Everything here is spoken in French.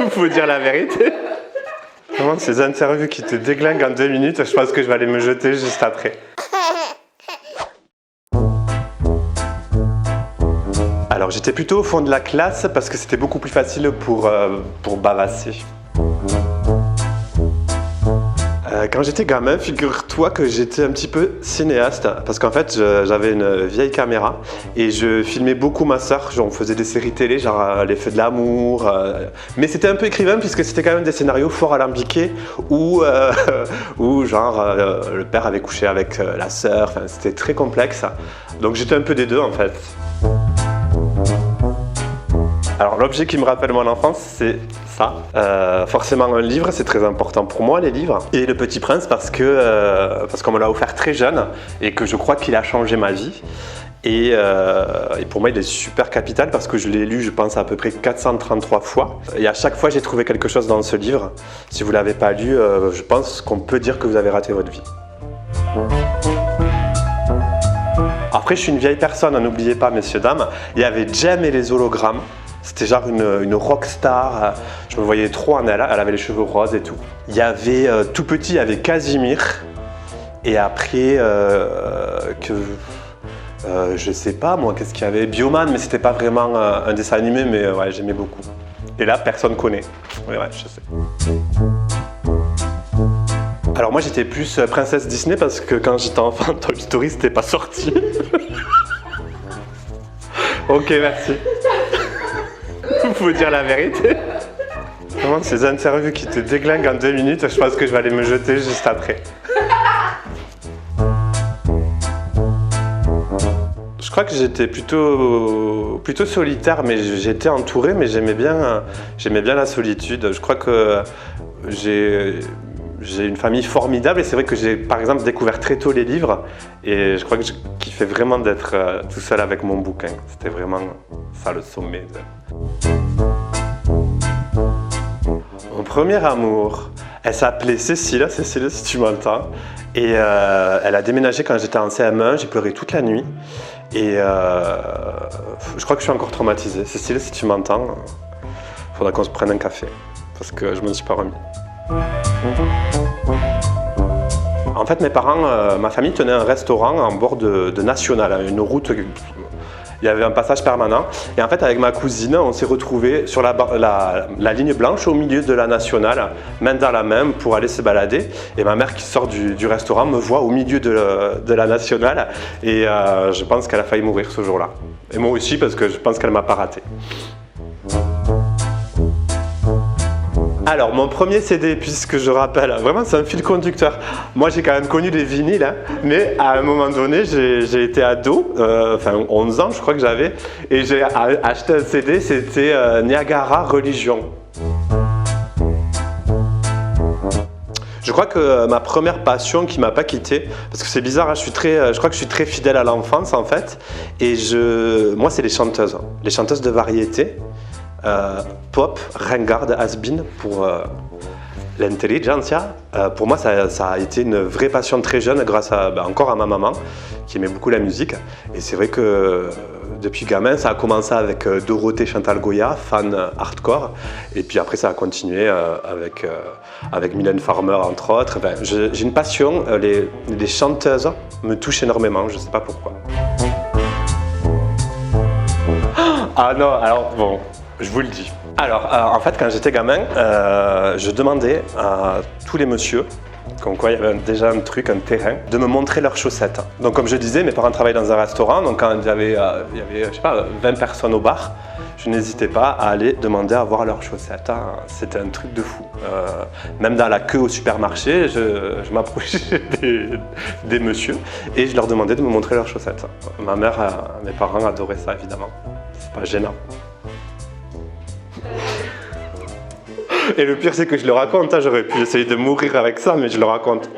Faut dire la vérité. Vraiment, ces interviews qui te déglinguent en 2 minutes, je pense que je vais aller me jeter juste après. Alors j'étais plutôt au fond de la classe parce que c'était beaucoup plus facile pour bavasser. Quand j'étais gamin, figure-toi que j'étais un petit peu cinéaste parce qu'en fait j'avais une vieille caméra et je filmais beaucoup ma soeur. On faisait des séries télé genre Les Feux de l'amour, mais c'était un peu écrivain puisque c'était quand même des scénarios fort alambiqués où genre le père avait couché avec la sœur, enfin, c'était très complexe. Donc j'étais un peu des deux en fait. Alors l'objet qui me rappelle mon enfance, c'est ça. Forcément un livre, c'est très important pour moi les livres. Et Le Petit Prince parce qu'on me l'a offert très jeune et que je crois qu'il a changé ma vie. Et pour moi il est super capital parce que je l'ai lu je pense à peu près 433 fois. Et à chaque fois j'ai trouvé quelque chose dans ce livre. Si vous ne l'avez pas lu, je pense qu'on peut dire que vous avez raté votre vie. Après je suis une vieille personne, n'oubliez pas messieurs dames, il y avait Jem et les hologrammes. C'était genre une rockstar, je me voyais trop en elle, elle avait les cheveux roses et tout. Il y avait, tout petit, il y avait Casimir. Et après, je sais pas moi, qu'est-ce qu'il y avait, Bioman, mais c'était pas vraiment un dessin animé, mais ouais, j'aimais beaucoup. Et là, personne connaît. Ouais, je sais. Alors moi, j'étais plus princesse Disney parce que quand j'étais enfant, Toy Story, c'était pas sorti. Ok, merci. Faut dire la vérité. Vraiment, ces interviews qui te déglinguent en 2 minutes, je pense que je vais aller me jeter juste après. Je crois que j'étais plutôt solitaire, mais j'étais entouré, mais j'aimais bien la solitude. Je crois que j'ai une famille formidable et c'est vrai que j'ai par exemple découvert très tôt les livres et je crois que je kiffais vraiment d'être tout seul avec mon bouquin. C'était vraiment ça le sommet. Mon premier amour, elle s'appelait Cécile si tu m'entends. Et elle a déménagé quand j'étais en CM1, j'ai pleuré toute la nuit. Et je crois que je suis encore traumatisé. Cécile, si tu m'entends, il faudra qu'on se prenne un café parce que je ne me suis pas remis. En fait, mes parents, ma famille tenait un restaurant en bord de National, une route, il y avait un passage permanent. Et en fait, avec ma cousine, on s'est retrouvés sur la ligne blanche au milieu de la Nationale, main dans la main pour aller se balader. Et ma mère qui sort du restaurant me voit au milieu de la Nationale et je pense qu'elle a failli mourir ce jour-là. Et moi aussi parce que je pense qu'elle ne m'a pas raté. Alors, mon premier CD, puisque je rappelle, vraiment c'est un fil conducteur. Moi j'ai quand même connu les vinyles, hein, mais à un moment donné j'ai été ado, enfin 11 ans je crois que j'avais, et j'ai acheté un CD, c'était Niagara Religion. Je crois que ma première passion qui m'a pas quitté, parce que c'est bizarre, hein, je crois que je suis très fidèle à l'enfance en fait, et moi c'est les chanteuses de variété. Pop, ringarde, has-been pour l'intelligentsia. Pour moi, ça a été une vraie passion très jeune grâce encore à ma maman qui aimait beaucoup la musique. Et c'est vrai que depuis gamin, ça a commencé avec Dorothée Chantal Goya, fan hardcore. Et puis après, ça a continué avec Mylène Farmer, entre autres. Enfin, j'ai une passion, les chanteuses me touchent énormément, je ne sais pas pourquoi. Ah non, alors bon. Je vous le dis. Alors, en fait, quand j'étais gamin, je demandais à tous les messieurs, comme quoi il y avait déjà un terrain, de me montrer leurs chaussettes. Donc, comme je disais, mes parents travaillaient dans un restaurant, donc quand il y avait je sais pas, 20 personnes au bar, je n'hésitais pas à aller demander à voir leurs chaussettes. C'était un truc de fou. Même dans la queue au supermarché, je m'approchais des messieurs et je leur demandais de me montrer leurs chaussettes. Ma mère, mes parents adoraient ça, évidemment. C'est pas gênant. Et le pire, c'est que je le raconte. J'aurais pu essayer de mourir avec ça, mais je le raconte.